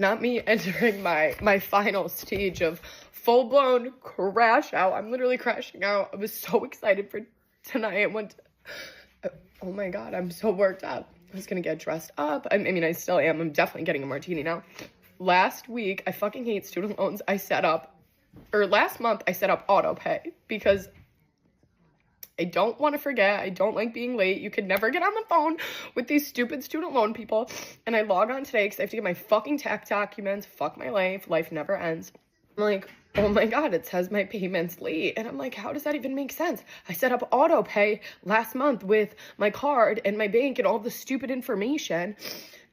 Not me entering my final stage of full-blown crash out. I'm literally crashing out. I was so excited for tonight. Oh my God, I'm so worked up. I was gonna get dressed up. I mean, I still am. I'm definitely getting a martini now. Last week, I fucking hate student loans. Last month, I set up auto pay because I don't want to forget. I don't like being late. You could never get on the phone with these stupid student loan people. And I log on today because I have to get my fucking tax documents. Fuck my life. Life never ends. I'm like, oh my God, it says my payment's late. And I'm like, how does that even make sense? I set up auto pay last month with my card and my bank and all the stupid information.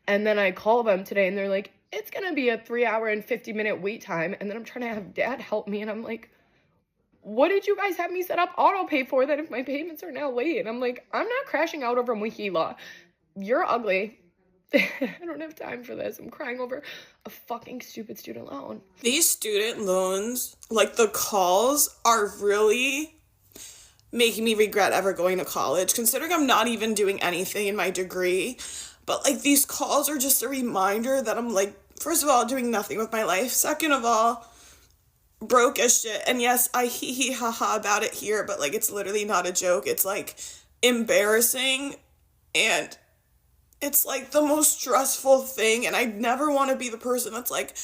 And then I call them today and they're like, it's going to be a 3-hour and 50-minute wait time. And then I'm trying to have dad help me. And I'm like, what did you guys have me set up auto pay for that if my payments are now late? And I'm like, I'm not crashing out over Mohila. You're ugly. I don't have time for this. I'm crying over a fucking stupid student loan. These student loans, like the calls, are really making me regret ever going to college, considering I'm not even doing anything in my degree. But like these calls are just a reminder that I'm like, first of all, doing nothing with my life. Second of all, broke as shit. And yes, I hee hee ha ha about it here, but like it's literally not a joke. It's like embarrassing and it's like the most stressful thing. And I never want to be the person that's like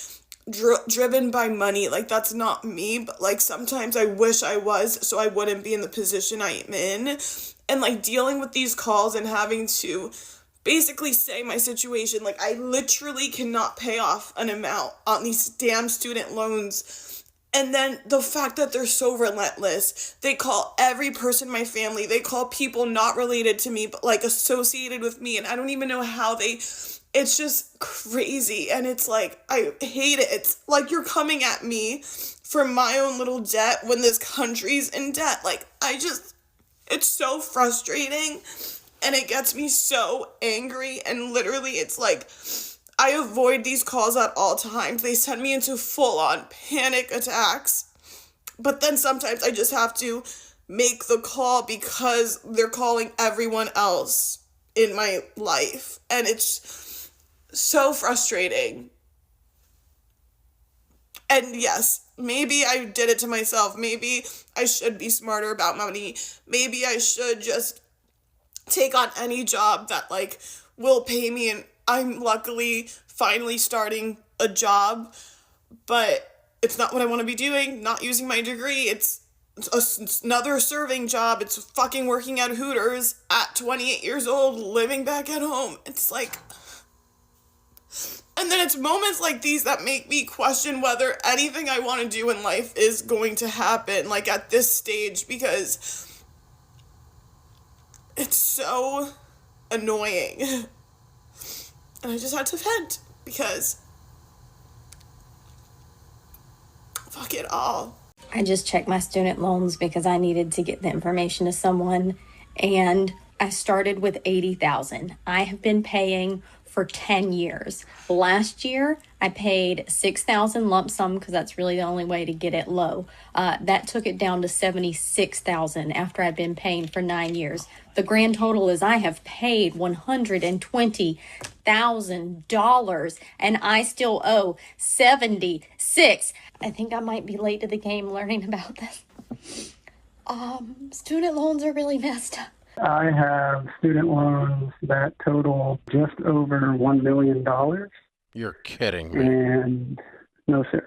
driven by money. Like that's not me, but like sometimes I wish I was so I wouldn't be in the position I am in. And like dealing with these calls and having to basically say my situation, like I literally cannot pay off an amount on these damn student loans. And then the fact that they're so relentless, they call every person in my family, they call people not related to me, but like associated with me. And I don't even know how it's just crazy. And it's like, I hate it. It's like you're coming at me for my own little debt when this country's in debt. Like, it's so frustrating and it gets me so angry. And literally it's like, I avoid these calls at all times. They send me into full-on panic attacks. But then sometimes I just have to make the call because they're calling everyone else in my life. And it's so frustrating. And yes, maybe I did it to myself. Maybe I should be smarter about money. Maybe I should just take on any job that like will pay me, and I'm luckily finally starting a job, but it's not what I want to be doing. Not using my degree. It's another serving job. It's fucking working at Hooters at 28 years old, living back at home. It's like, and then it's moments like these that make me question whether anything I want to do in life is going to happen, like at this stage, because it's so annoying. And I just had to vent because fuck it all. I just checked my student loans because I needed to get the information to someone, and I started with $80,000. I have been paying for 10 years. Last year, I paid $6,000 lump sum because that's really the only way to get it low. That took it down to $76,000 after I've been paying for 9 years. The grand total is I have paid $120,000 and I still owe $76,000. I think I might be late to the game learning about this. Student loans are really messed up. I have student loans that total just over $1 million. You're kidding me. And no, sir.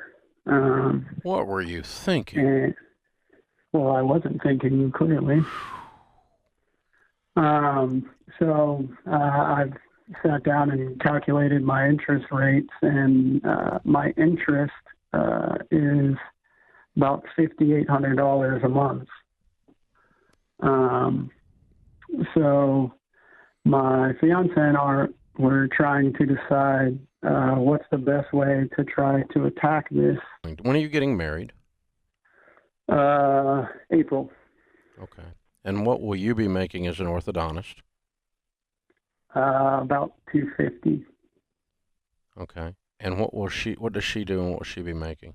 What were you thinking? Well, I wasn't thinking clearly. So I've sat down and calculated my interest rates, and my interest is about $5,800 a month. So my fiance and we're trying to decide what's the best way to try to attack this. When are you getting married? April. Okay. And what will you be making as an orthodontist? About $250. Okay. And what does she do, and what will she be making?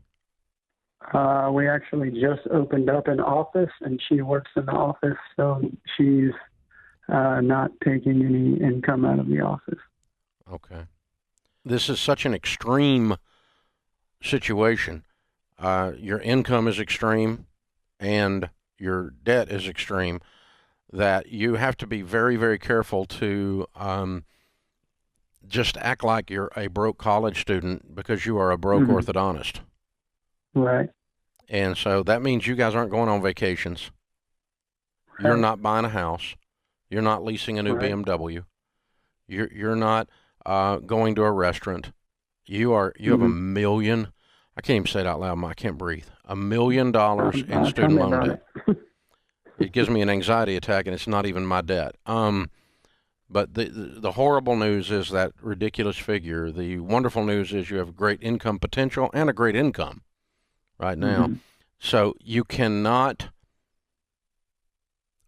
We actually just opened up an office, and she works in the office, so she's not taking any income out of the office. Okay. this is such an extreme situation. Your income is extreme and your debt is extreme, that you have to be very, very careful to just act like you're a broke college student because you are a broke orthodontist. Right. And so that means you guys aren't going on vacations. You're not buying a house. You're not leasing a new BMW. You're not going to a restaurant. You have $1 million. I can't even say it out loud. I can't breathe. $1 million in student loan debt. It gives me an anxiety attack, and it's not even my debt. But the horrible news is that ridiculous figure. The wonderful news is you have great income potential and a great income right now. So you cannot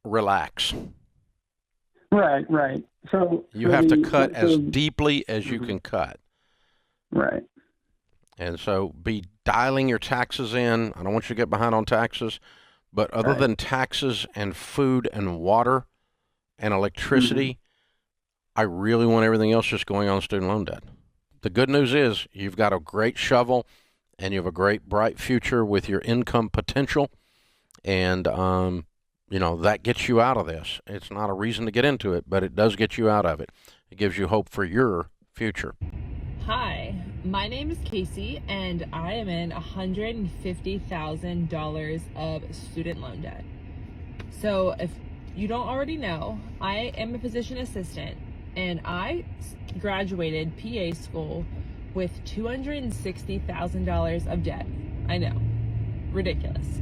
relax. Right. So you have to cut as deeply as you can cut. Right. And so be dialing your taxes in. I don't want you to get behind on taxes, but other than taxes and food and water and electricity, I really want everything else just going on student loan debt. The good news is you've got a great shovel and you have a great bright future with your income potential. And, that gets you out of this. It's not a reason to get into it, but it does get you out of it. It gives you hope for your future. Hi, my name is Casey, and I am in $150,000 of student loan debt. So if you don't already know, I am a physician assistant, and I graduated PA school with $260,000 of debt. I know, ridiculous.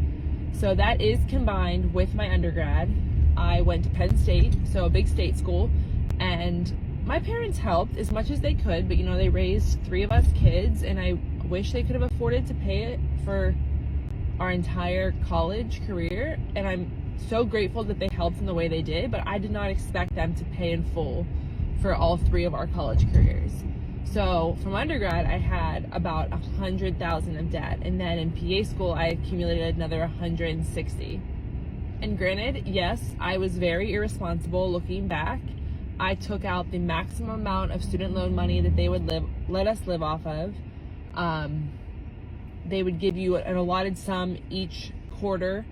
So that is combined with my undergrad. I went to Penn State, so a big state school, and my parents helped as much as they could, but they raised 3 of us kids, and I wish they could have afforded to pay it for our entire college career, and I'm so grateful that they helped in the way they did, but I did not expect them to pay in full for all 3 of our college careers. So from undergrad, I had about $100,000 of debt, and then in PA school, I accumulated another $160,000. And granted, yes, I was very irresponsible looking back. I took out the maximum amount of student loan money that they would let us live off of. They would give you an allotted sum each quarter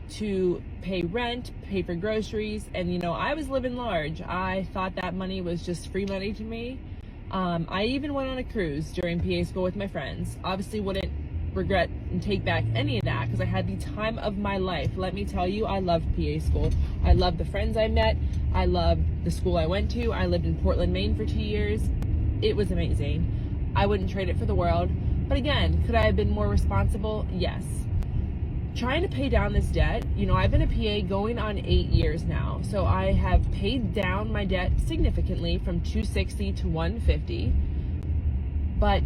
to pay rent, pay for groceries, and I was living large. I thought that money was just free money to me. I even went on a cruise during PA school with my friends. Obviously wouldn't regret and take back any of that because I had the time of my life. Let me tell you, I loved PA school. I loved the friends I met. I loved the school I went to. I lived in Portland, Maine for 2 years. It was amazing. I wouldn't trade it for the world. But again, could I have been more responsible? Yes. Trying to pay down this debt, I've been a PA going on 8 years now. So I have paid down my debt significantly from $260 to $150. But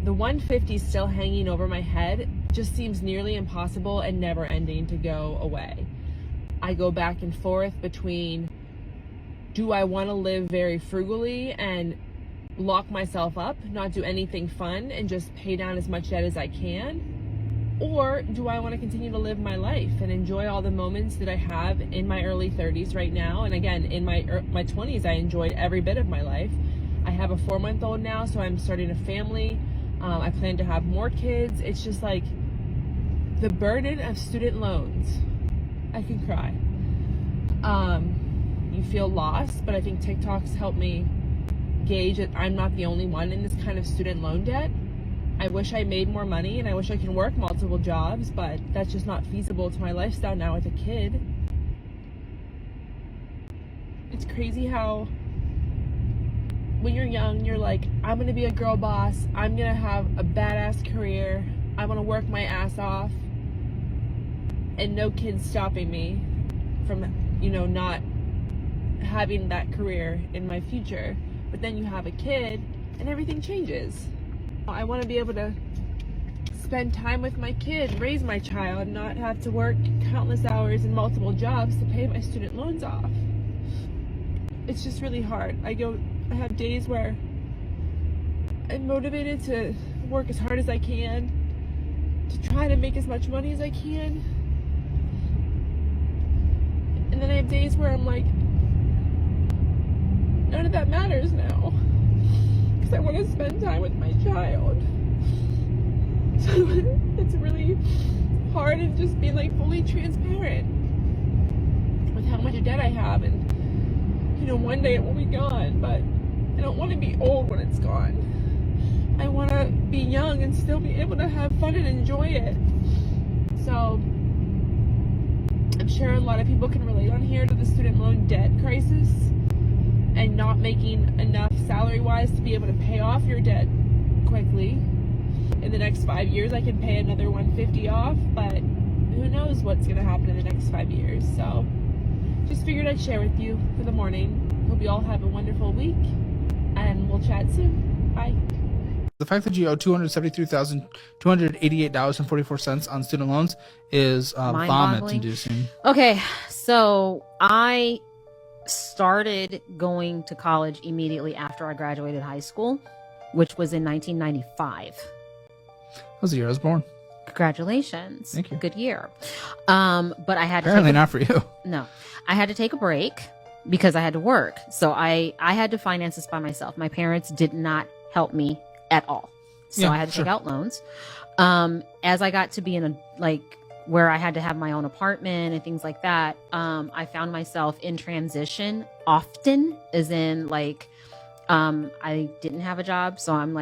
the $150 still hanging over my head just seems nearly impossible and never ending to go away. I go back and forth between, do I want to live very frugally and lock myself up, not do anything fun, and just pay down as much debt as I can? Or do I want to continue to live my life and enjoy all the moments that I have in my early 30s right now? And again, in my 20s, I enjoyed every bit of my life. I have a 4-month-old now, so I'm starting a family. I plan to have more kids. It's just like the burden of student loans. I can cry. You feel lost, but I think TikTok's helped me gauge that I'm not the only one in this kind of student loan debt. I wish I made more money and I wish I could work multiple jobs, but that's just not feasible to my lifestyle now with a kid. It's crazy how when you're young, you're like, I'm gonna be a girl boss, I'm gonna have a badass career, I'm gonna work my ass off, and no kid's stopping me from, not having that career in my future. But then you have a kid and everything changes. I want to be able to spend time with my kid, raise my child, not have to work countless hours and multiple jobs to pay my student loans off. It's just really hard. I have days where I'm motivated to work as hard as I can, to try to make as much money as I can. And then I have days where I'm like, none of that matters now. because I want to spend time with my child. So it's really hard and just being like fully transparent with how much debt I have, and one day it will be gone, but I don't want to be old when it's gone. I want to be young and still be able to have fun and enjoy it. So I'm sure a lot of people can relate on here to the student loan debt crisis and not making enough salary-wise to be able to pay off your debt quickly. In the next 5 years, I can pay another $150 off, but who knows what's going to happen in the next 5 years. So just figured I'd share with you for the morning. Hope you all have a wonderful week, and we'll chat soon. Bye. The fact that you owe $273,288.44 on student loans is vomit-inducing. Okay, so I started going to college immediately after I graduated high school, which was in 1995. That was the year I was born. Congratulations. Thank you. Good year. But I had apparently not for you. No, I had to take a break because I had to work. So I had to finance this by myself. My parents did not help me at all. So I had to take out loans. As I got to be in where I had to have my own apartment and things like that, I found myself in transition often, as in I didn't have a job. So I'm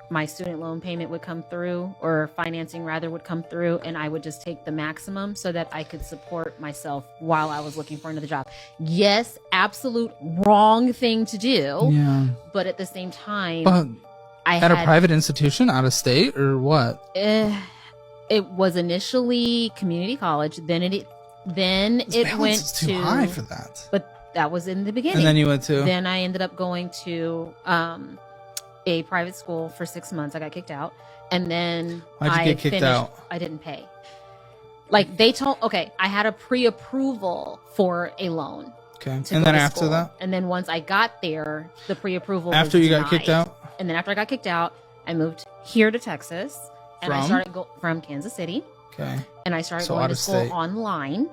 my student loan payment would come through, or financing rather would come through, and I would just take the maximum so that I could support myself while I was looking for another job. Yes, absolute wrong thing to do. Yeah. But at the same time, But at a private institution out of state or what? It was initially community college. Then it went too to high for that. But that was in the beginning. And then you went to. Then I ended up going to a private school for 6 months. I got kicked out, and then Why'd you get kicked out? I didn't pay. I had a pre-approval for a loan. Okay, and then after school. that, and then once I got there, the pre-approval after was you got denied. kicked out, and then after I got kicked out, I moved here to Texas, and I started from Kansas City. Okay, and I started going to school online,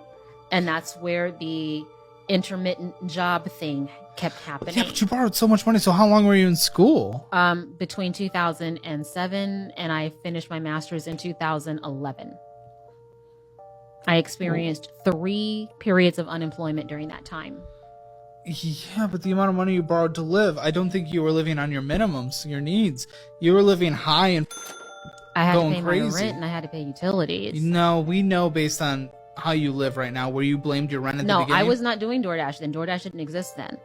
and that's where the intermittent job thing kept happening. Yeah, but you borrowed so much money. So how long were you in school? Between 2007 and I finished my master's in 2011. I experienced 3 periods of unemployment during that time. Yeah, but the amount of money you borrowed to live, I don't think you were living on your minimums, your needs. You were living high and I had to going pay crazy. my rent and I had to pay utilities. No, we know based on how you live right now, where you blamed your rent at the beginning. No, I was not doing DoorDash then. DoorDash didn't exist then.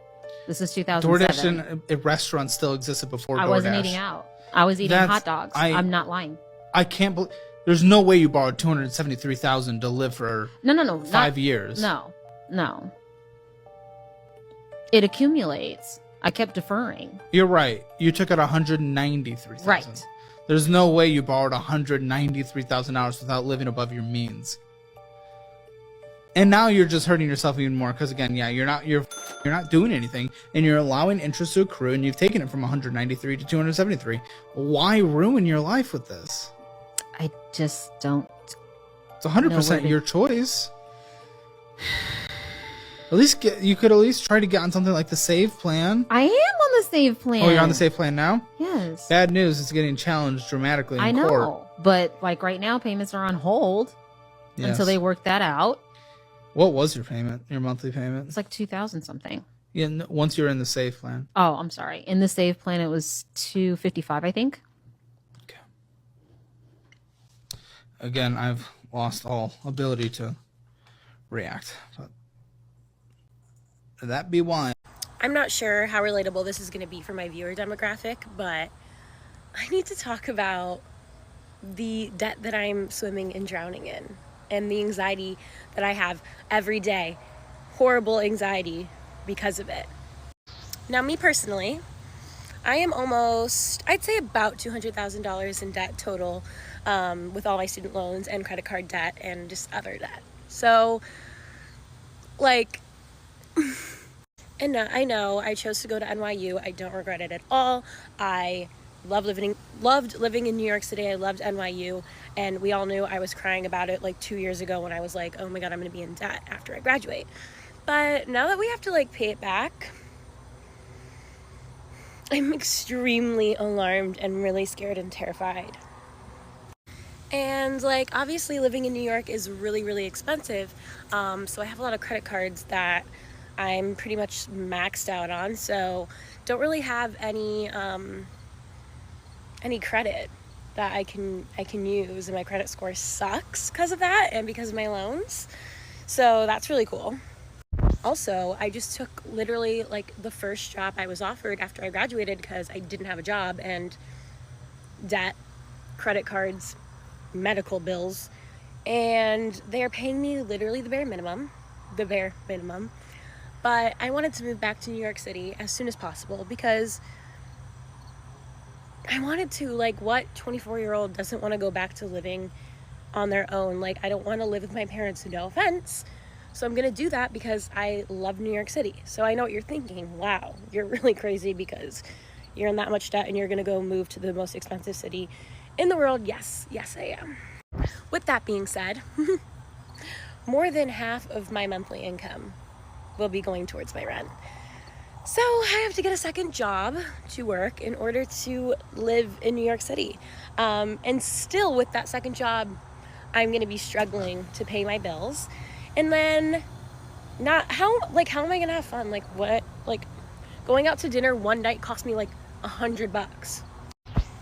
This is 2007. DoorDash and restaurants still existed before DoorDash. I wasn't eating out. I was eating hot dogs. I'm not lying. I can't believe. There's no way you borrowed $273,000 to live for no 5 years. No. It accumulates. I kept deferring. You're right. You took out $193,000. Right. There's no way you borrowed $193,000 without living above your means. And now you're just hurting yourself even more because again, you're not doing anything, and you're allowing interest to accrue, and you've taken it from 193 to 273. Why ruin your life with this? I just don't. It's 100% your choice. You could at least try to get on something like the save plan. I am on the save plan. Oh, you're on the save plan now? Yes. Bad news, it's getting challenged dramatically in court. I know, but right now payments are on hold until they work that out. What was your payment? Your monthly payment? It's like $2,000 something. Yeah, once you're in the save plan. Oh, I'm sorry. In the save plan, it was $255, I think. Okay. Again, I've lost all ability to react, but that be why. I'm not sure how relatable this is going to be for my viewer demographic, but I need to talk about the debt that I'm swimming and drowning in and the anxiety that I have every day. Horrible anxiety because of it. Now, me personally, I am almost, I'd say about $200,000 in debt total with all my student loans and credit card debt and just other debt. So, and I know I chose to go to NYU. I don't regret it at all. I loved living in New York City. I loved NYU, and we all knew I was crying about it 2 years ago when I was like, oh my God, I'm gonna be in debt after I graduate. But now that we have to pay it back, I'm extremely alarmed and really scared and terrified. And like, obviously living in New York is really, really expensive. So I have a lot of credit cards that I'm pretty much maxed out on. So don't really have any credit that I can use, and my credit score sucks because of that and because of my loans. So that's really cool. Also, I just took literally like the first job I was offered after I graduated because I didn't have a job, and debt, credit cards, medical bills, and they're paying me literally the bare minimum. But I wanted to move back to New York City as soon as possible because I wanted to, like, what 24-year-old doesn't want to go back to living on their own? Like, I don't want to live with my parents, no offense. So I'm going to do that because I love New York City. So I know what you're thinking. Wow, you're really crazy because you're in that much debt and you're going to go move to the most expensive city in the world. Yes, I am. With that being said, more than half of my monthly income will be going towards my rent. So I have to get a second job to work in order to live in New York City. And still with that second job, I'm going to be struggling to pay my bills. And then how am I going to have fun? Like, what? Like, going out to dinner one night cost me like $100.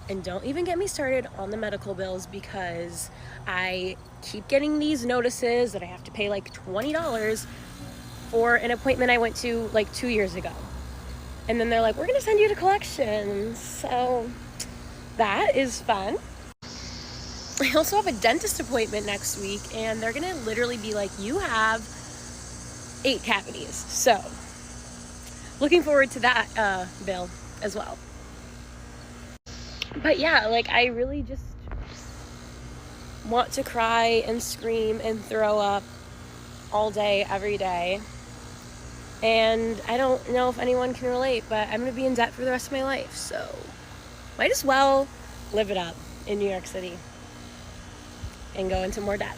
And don't even get me started on the medical bills because I keep getting these notices that I have to pay like $20 for an appointment I went to like 2 years ago. And then they're like, we're going to send you to collections. So that is fun. I also have a dentist appointment next week, and they're going to literally be like, you have 8 cavities. So looking forward to that bill as well. But yeah, like, I really just want to cry and scream and throw up all day, every day. And I don't know if anyone can relate, but I'm going to be in debt for the rest of my life. So might as well live it up in New York City and go into more debt.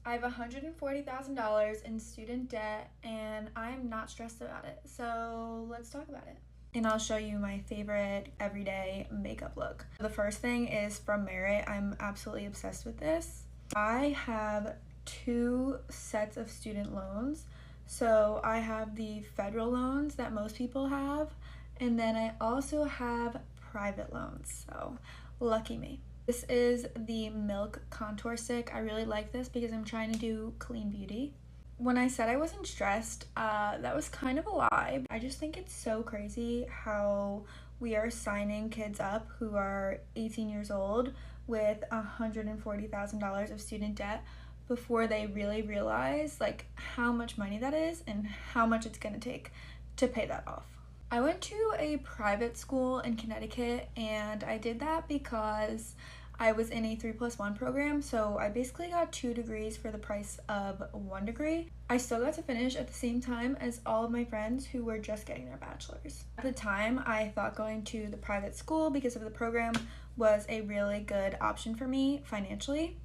I have $140,000 in student debt, and I'm not stressed about it. So let's talk about it. And I'll show you my favorite everyday makeup look. The first thing is from Merit. I'm absolutely obsessed with this. I have 2 sets of student loans. So I have the federal loans that most people have, and then I also have private loans. So lucky me. This is the Milk Contour Stick. I really like this because I'm trying to do clean beauty. When I said I wasn't stressed, that was kind of a lie. I just think it's so crazy how we are signing kids up who are 18 years old with $140,000 of student debt before they really realize like how much money that is and how much it's gonna take to pay that off. I went to a private school in Connecticut, and I did that because I was in a 3+1 program, so I basically got 2 degrees for the price of 1 degree. I still got to finish at the same time as all of my friends who were just getting their bachelor's. At the time, I thought going to the private school because of the program was a really good option for me financially.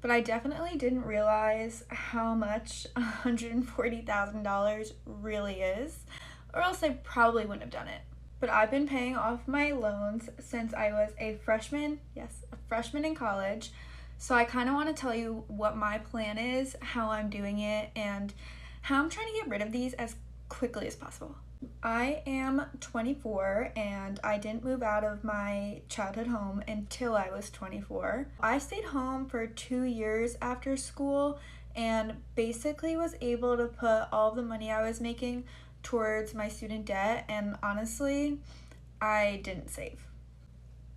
But I definitely didn't realize how much $140,000 really is, or else I probably wouldn't have done it. But I've been paying off my loans since I was a freshman, yes, a freshman in college. So I kind of want to tell you what my plan is, how I'm doing it, and how I'm trying to get rid of these as quickly as possible. I am 24 and I didn't move out of my childhood home until I was 24. I stayed home for 2 years after school and basically was able to put all of the money I was making towards my student debt, and honestly, I didn't save,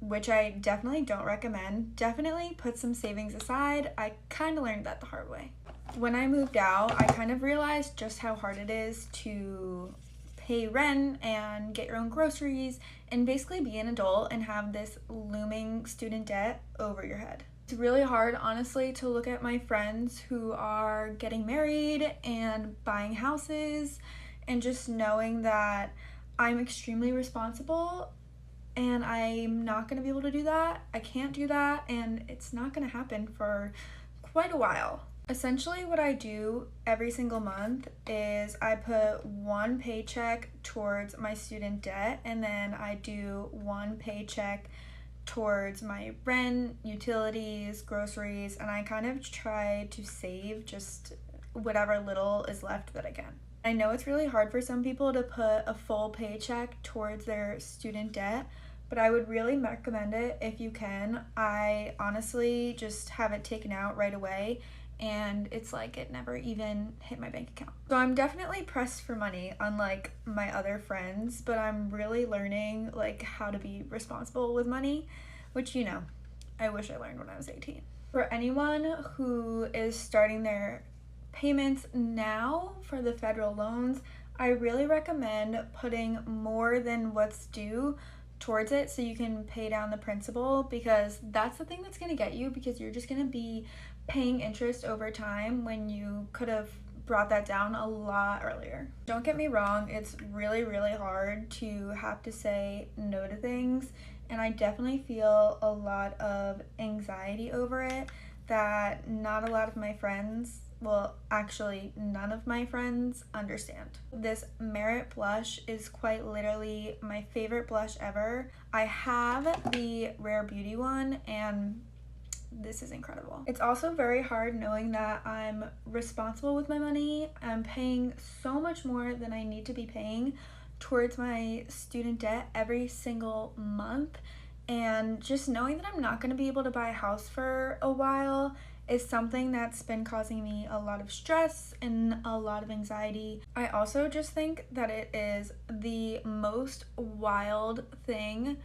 which I definitely don't recommend. Definitely put some savings aside. I kind of learned that the hard way. When I moved out, I kind of realized just how hard it is to pay rent and get your own groceries and basically be an adult and have this looming student debt over your head. It's really hard, honestly, to look at my friends who are getting married and buying houses and just knowing that I'm extremely responsible and I'm not going to be able to do that. I can't do that, and it's not going to happen for quite a while. Essentially what I do every single month is I put one paycheck towards my student debt, and then I do one paycheck towards my rent, utilities, groceries, and I kind of try to save just whatever little is left that I can. I know it's really hard for some people to put a full paycheck towards their student debt, but I would really recommend it if you can. I honestly just have it taken out right away, and it's like it never even hit my bank account. So I'm definitely pressed for money, unlike my other friends, but I'm really learning like how to be responsible with money, which, you know, I wish I learned when I was 18. For anyone who is starting their payments now for the federal loans, I really recommend putting more than what's due towards it so you can pay down the principal, because that's the thing that's going to get you, because you're just going to be paying interest over time when you could have brought that down a lot earlier. Don't get me wrong, it's really, really hard to have to say no to things, and I definitely feel a lot of anxiety over it that not a lot of my friends, well, actually none of my friends understand. This Merit blush is quite literally my favorite blush ever. I have the Rare Beauty one, and this is incredible. It's also very hard knowing that I'm responsible with my money. I'm paying so much more than I need to be paying towards my student debt every single month, and just knowing that I'm not going to be able to buy a house for a while is something that's been causing me a lot of stress and a lot of anxiety. I also just think that it is the most wild thing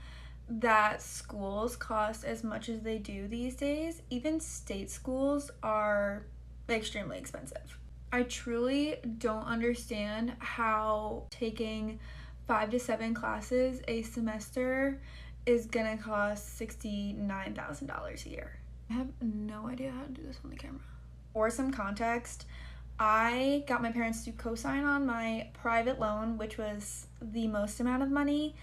that schools cost as much as they do these days. Even state schools are extremely expensive. I truly don't understand how taking 5 to 7 classes a semester is gonna cost $69,000 a year. I have no idea how to do this on the camera. For some context, I got my parents to co-sign on my private loan, which was the most amount of money,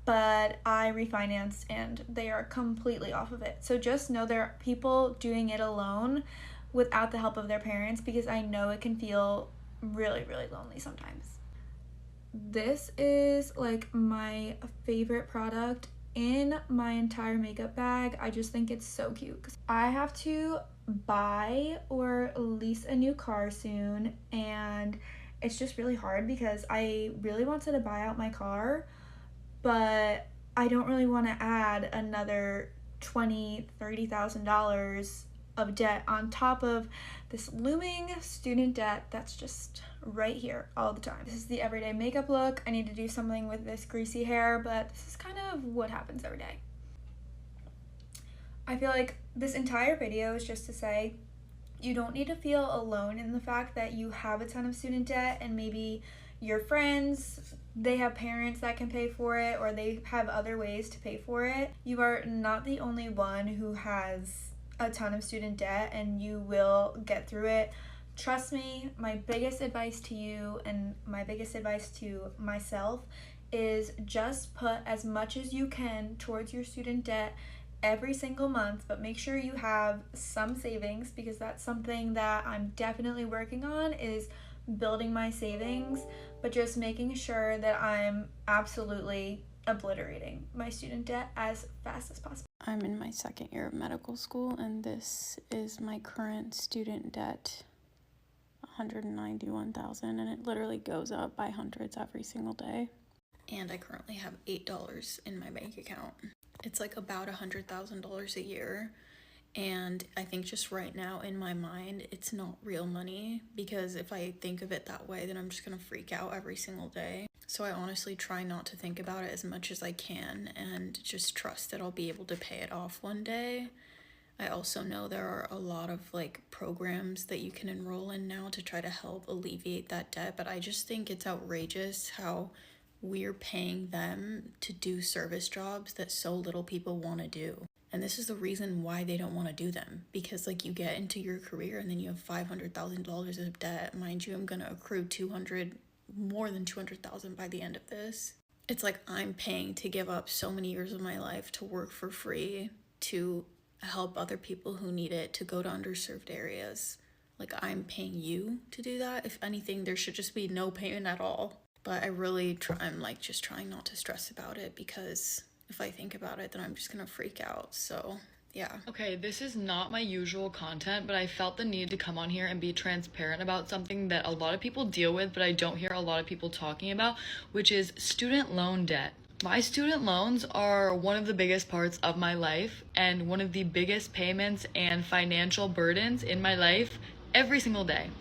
but I refinanced and they are completely off of it. So just know there are people doing it alone without the help of their parents, because I know it can feel really, really lonely sometimes. This is like my favorite product in my entire makeup bag. I just think it's so cute. I have to buy or lease a new car soon, and it's just really hard because I really wanted to buy out my car, but I don't really want to add another $20,000-$30,000 of debt on top of this looming student debt that's just right here all the time. This is the everyday makeup look. I need to do something with this greasy hair, but this is kind of what happens every day. I feel like this entire video is just to say you don't need to feel alone in the fact that you have a ton of student debt, and maybe your friends, they have parents that can pay for it, or they have other ways to pay for it. You are not the only one who has a ton of student debt, and you will get through it. Trust me, my biggest advice to you and my biggest advice to myself is just put as much as you can towards your student debt every single month, but make sure you have some savings, because that's something that I'm definitely working on, is building my savings, but just making sure that I'm absolutely obliterating my student debt as fast as possible. I'm in my second year of medical school, and this is my current student debt, $191,000, and it literally goes up by hundreds every single day. And I currently have $8 in my bank account. It's like about $100,000 a year, and I think just right now in my mind it's not real money, because if I think of it that way, then I'm just gonna freak out every single day. So I honestly try not to think about it as much as I can and just trust that I'll be able to pay it off one day. I also know there are a lot of like programs that you can enroll in now to try to help alleviate that debt, but I just think it's outrageous how we're paying them to do service jobs that so little people want to do. And this is the reason why they don't want to do them, because like you get into your career and then you have $500,000 of debt. Mind you, I'm gonna accrue more than 200,000 by the end of this. It's like I'm paying to give up so many years of my life to work for free, to help other people who need it, to go to underserved areas. like I'm paying you to do that. If anything, there should just be no payment at all. But I'm like just trying not to stress about it, because if I think about it, then I'm just gonna freak out. So yeah. Okay, this is not my usual content, but I felt the need to come on here and be transparent about something that a lot of people deal with, but I don't hear a lot of people talking about, which is student loan debt. My student loans are one of the biggest parts of my life and one of the biggest payments and financial burdens in my life every single day.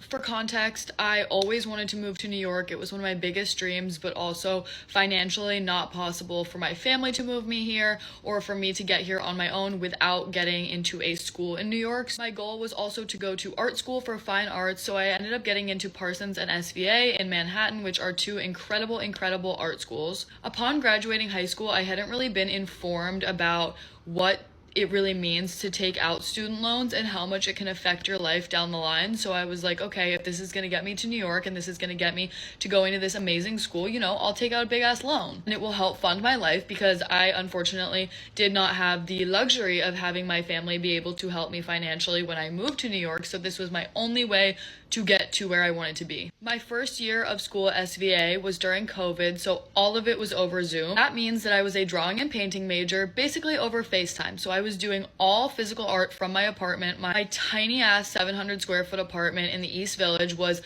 For context, I always wanted to move to New York. It was one of my biggest dreams, but also financially not possible for my family to move me here or for me to get here on my own without getting into a school in New York. My goal was also to go to art school for fine arts, so I ended up getting into Parsons and SVA in Manhattan, which are two incredible art schools. Upon graduating high school, I hadn't really been informed about what it really means to take out student loans and how much it can affect your life down the line. So I was like, okay, if this is going to get me to New York and this is going to get me to go into this amazing school, you know, I'll take out a big ass loan and it will help fund my life, because I unfortunately did not have the luxury of having my family be able to help me financially when I moved to New York. So this was my only way to get to where I wanted to be. My first year of school at SVA was during COVID, so all of it was over Zoom. That means that I was a drawing and painting major, basically over FaceTime. So I was doing all physical art from my apartment. My tiny ass 700 square foot apartment in the East Village was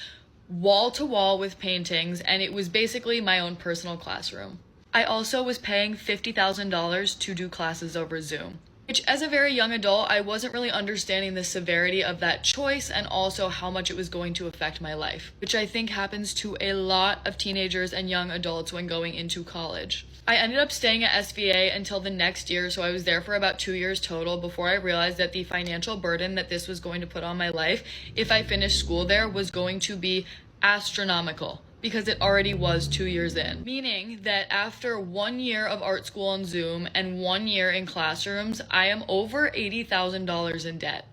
wall to wall with paintings, and it was basically my own personal classroom. I also was paying $50,000 to do classes over Zoom, which as a very young adult, I wasn't really understanding the severity of that choice and also how much it was going to affect my life, which I think happens to a lot of teenagers and young adults when going into college. I ended up staying at SVA until the next year, so I was there for about 2 years total before I realized that the financial burden that this was going to put on my life if I finished school there was going to be astronomical, because it already was 2 years in. Meaning that after 1 year of art school on Zoom and 1 year in classrooms, I am over $80,000 in debt.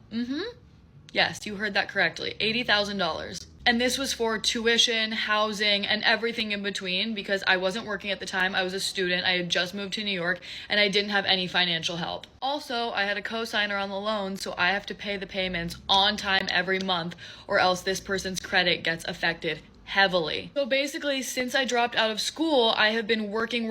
Yes, you heard that correctly, $80,000. And this was for tuition, housing, and everything in between, because I wasn't working at the time. I was a student. I had just moved to New York and I didn't have any financial help. Also, I had a co-signer on the loan, so I have to pay the payments on time every month, or else this person's credit gets affected heavily. So basically, since I dropped out of school, I have been working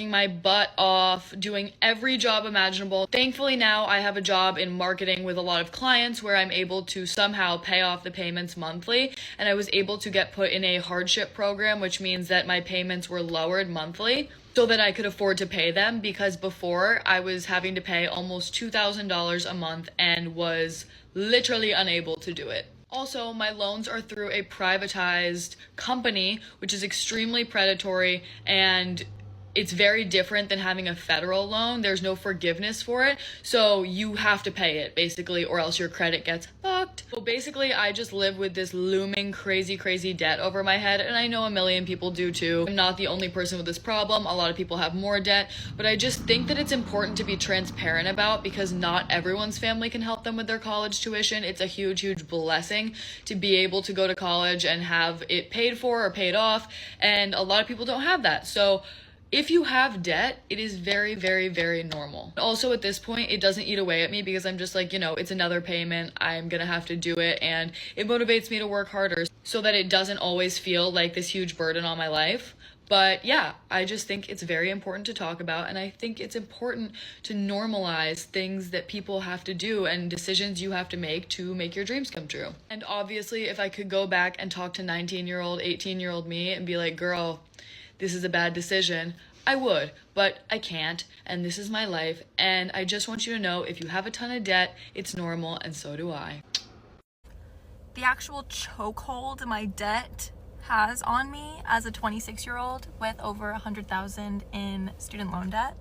my butt off, doing every job imaginable. Thankfully now I have a job in marketing with a lot of clients where I'm able to somehow pay off the payments monthly, and I was able to get put in a hardship program, which means that my payments were lowered monthly so that I could afford to pay them, because before I was having to pay almost $2,000 a month and was literally unable to do it. Also, my loans are through a privatized company, which is extremely predatory, and it's very different than having a federal loan. There's no forgiveness for it, so you have to pay it, basically, or else your credit gets fucked. So basically, I just live with this looming crazy debt over my head, and I know a million people do too. I'm not the only person with this problem. A lot of people have more debt, but I just think that it's important to be transparent about, because not everyone's family can help them with their college tuition. It's a huge blessing to be able to go to college and have it paid for or paid off, and a lot of people don't have that. So if you have debt, it is very normal. Also, at this point, it doesn't eat away at me, because I'm just like, you know, it's another payment. I'm gonna have to do it, and it motivates me to work harder so that it doesn't always feel like this huge burden on my life. But yeah, I just think it's very important to talk about, and I think it's important to normalize things that people have to do and decisions you have to make your dreams come true. And obviously, if I could go back and talk to 19-year-old, 18-year-old me and be like, girl, this is a bad decision, I would, but I can't, and this is my life, and I just want you to know, if you have a ton of debt, it's normal, and so do I. The actual chokehold my debt has on me as a 26-year-old with over $100,000 in student loan debt.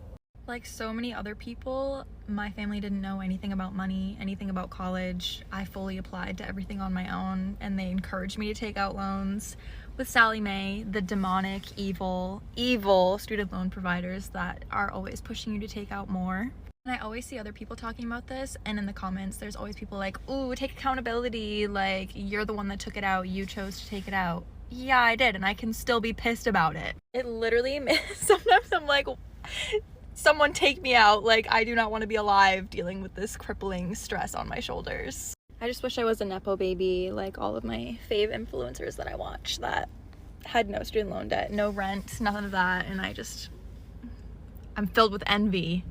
Like so many other people, my family didn't know anything about money, anything about college. I fully applied to everything on my own, and they encouraged me to take out loans with Sally Mae, the demonic, evil student loan providers that are always pushing you to take out more. And I always see other people talking about this, and in the comments there's always people like, ooh, take accountability, like you're the one that took it out, you chose to take it out. Yeah, I did, and I can still be pissed about it. It literally, sometimes I'm like, someone take me out, like I do not want to be alive dealing with this crippling stress on my shoulders. I just wish I was a Nepo baby like all of my fave influencers that I watch that had no student loan debt, no rent, none of that, and I'm filled with envy.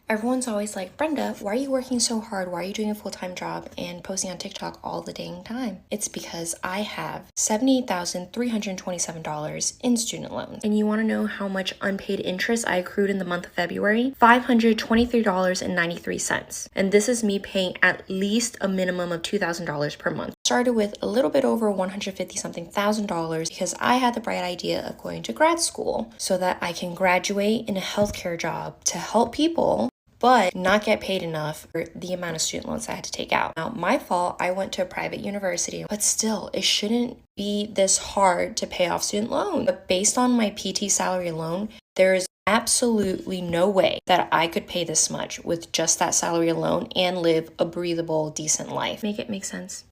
Everyone's always like, Brenda, why are you working so hard? Why are you doing a full-time job and posting on TikTok all the dang time? It's because I have $78,327 in student loans. And you want to know how much unpaid interest I accrued in the month of February? $523.93. And this is me paying at least a minimum of $2,000 per month. Started with a little bit over $150-something thousand because I had the bright idea of going to grad school so that I can graduate in a healthcare job to help people, but not get paid enough for the amount of student loans I had to take out. Now, my fault, I went to a private university, but still, it shouldn't be this hard to pay off student loans. But based on my PT salary alone, there is absolutely no way that I could pay this much with just that salary alone and live a breathable, decent life. Make it make sense?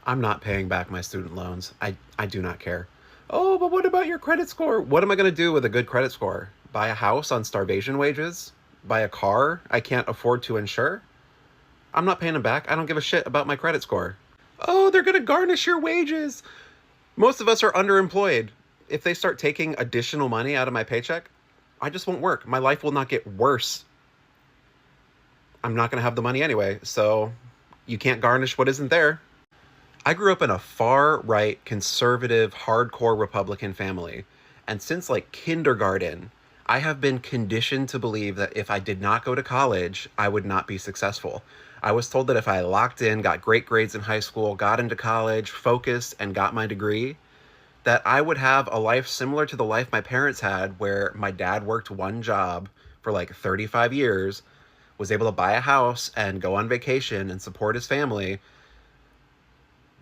I'm not paying back my student loans. I do not care. Oh, but what about your credit score? What am I going to do with a good credit score? Buy a house on starvation wages? Buy a car I can't afford to insure? I'm not paying them back. I don't give a shit about my credit score. Oh, they're gonna garnish your wages. Most of us are underemployed. If they start taking additional money out of my paycheck, I just won't work. My life will not get worse. I'm not gonna have the money anyway, so you can't garnish what isn't there. I grew up in a far-right, conservative, hardcore Republican family, and since like kindergarten, I have been conditioned to believe that if I did not go to college, I would not be successful. I was told that if I locked in, got great grades in high school, got into college, focused, and got my degree, that I would have a life similar to the life my parents had, where my dad worked one job for like 35 years, was able to buy a house and go on vacation and support his family.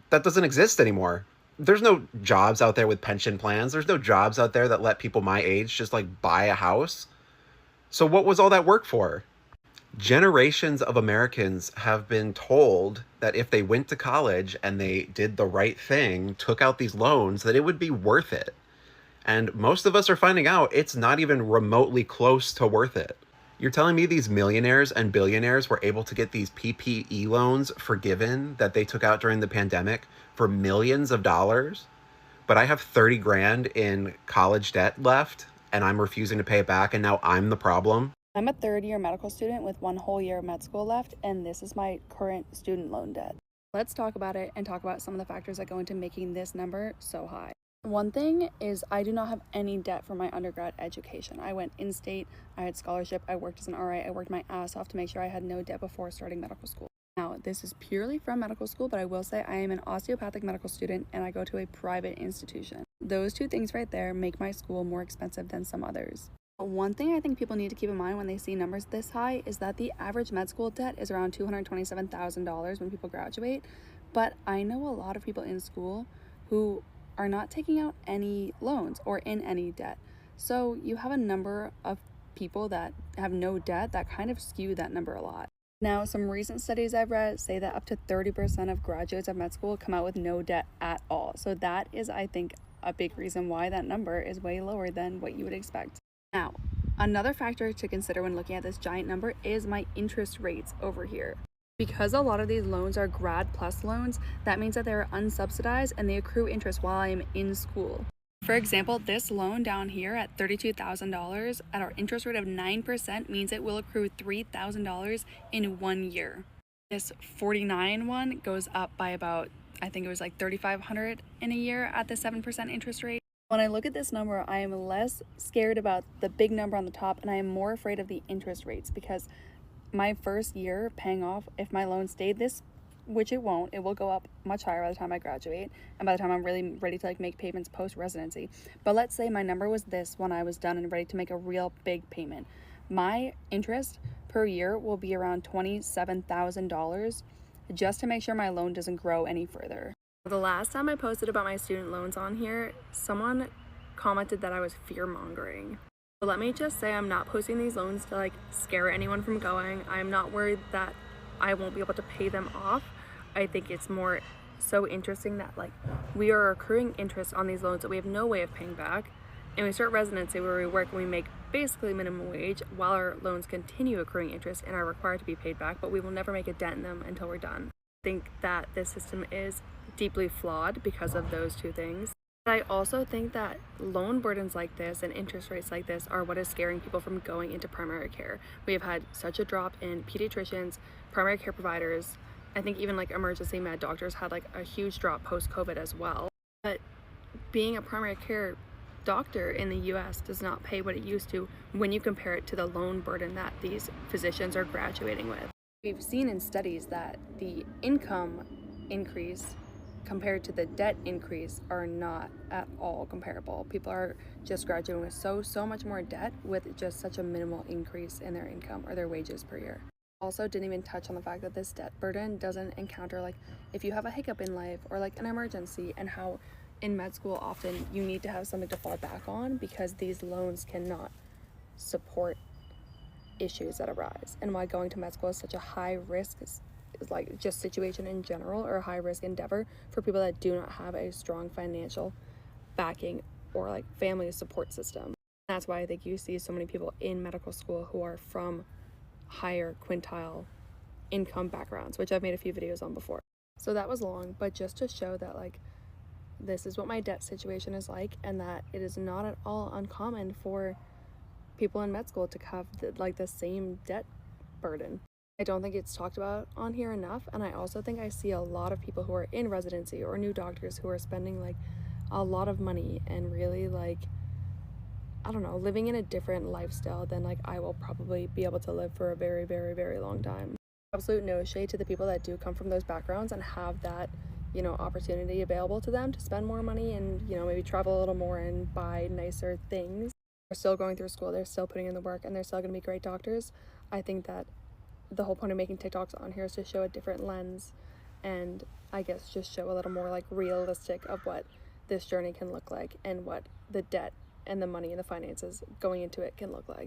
That doesn't exist anymore. There's no jobs out there with pension plans. There's no jobs out there that let people my age just like buy a house. So what was all that work for? Generations of Americans have been told that if they went to college and they did the right thing, took out these loans, that it would be worth it. And most of us are finding out it's not even remotely close to worth it. You're telling me these millionaires and billionaires were able to get these PPE loans forgiven that they took out during the pandemic for millions of dollars, but I have 30 grand in college debt left and I'm refusing to pay it back, and now I'm the problem? I'm a third-year medical student with one whole year of med school left, and this is my current student loan debt. Let's talk about it and talk about some of the factors that go into making this number so high. One thing is I do not have any debt for my undergrad education. I went in-state, I had scholarship, I worked as an RA, I worked my ass off to make sure I had no debt before starting medical school. Now, this is purely from medical school, but I will say I am an osteopathic medical student and I go to a private institution. Those two things right there make my school more expensive than some others. One thing I think people need to keep in mind when they see numbers this high is that the average med school debt is around $227,000 when people graduate, but I know a lot of people in school who are not taking out any loans or in any debt. So you have a number of people that have no debt that kind of skew that number a lot. Now, some recent studies I've read say that up to 30% of graduates of med school come out with no debt at all. So that is, I think, a big reason why that number is way lower than what you would expect. Now, another factor to consider when looking at this giant number is my interest rates over here. Because a lot of these loans are grad plus loans, that means that they're unsubsidized and they accrue interest while I'm in school. For example, this loan down here at $32,000 at our interest rate of 9% means it will accrue $3,000 in 1 year. This 49 one goes up by about, I think it was like $3,500 in a year at the 7% interest rate. When I look at this number, I am less scared about the big number on the top and I am more afraid of the interest rates, because my first year paying off, if my loan stayed this, which it won't, it will go up much higher by the time I graduate and by the time I'm really ready to like make payments post residency. But let's say my number was this when I was done and ready to make a real big payment. My interest per year will be around $27,000 just to make sure my loan doesn't grow any further. The last time I posted about my student loans on here, someone commented that I was fear-mongering. But let me just say, I'm not posting these loans to like scare anyone from going. I'm not worried that I won't be able to pay them off. I think it's more so interesting that like we are accruing interest on these loans that we have no way of paying back, and we start residency where we work and we make basically minimum wage while our loans continue accruing interest and are required to be paid back, but we will never make a dent in them until we're done. think that this system is deeply flawed because of those two things. I also think that loan burdens like this and interest rates like this are what is scaring people from going into primary care. We have had such a drop in pediatricians, primary care providers. I think even like emergency med doctors had like a huge drop post-COVID as well. But being a primary care doctor in the US does not pay what it used to when you compare it to the loan burden that these physicians are graduating with. We've seen in studies that the income increase compared to the debt increase are not at all comparable. People are just graduating with so much more debt with just such a minimal increase in their income or their wages per year. Also didn't even touch on the fact that this debt burden doesn't encounter like if you have a hiccup in life or like an emergency, and how in med school often you need to have something to fall back on because these loans cannot support issues that arise, and why going to med school is such a high risk is like just situation in general, or a high risk endeavor for people that do not have a strong financial backing or like family support system. That's why I think you see so many people in medical school who are from higher quintile income backgrounds, which I've made a few videos on before. So that was long, but just to show that like this is what my debt situation is like, and that it is not at all uncommon for people in med school to have the same debt burden. I don't think it's talked about on here enough, and I also think I see a lot of people who are in residency or new doctors who are spending like a lot of money and really like, I don't know, living in a different lifestyle than like I will probably be able to live for a very, very, very long time. Absolute no shade to the people that do come from those backgrounds and have that, you know, opportunity available to them to spend more money and, you know, maybe travel a little more and buy nicer things. They're still going through school, they're still putting in the work, and they're still going to be great doctors. I think that the whole point of making TikToks on here is to show a different lens, and I guess just show a little more like realistic of what this journey can look like and what the debt and the money and the finances going into it can look like.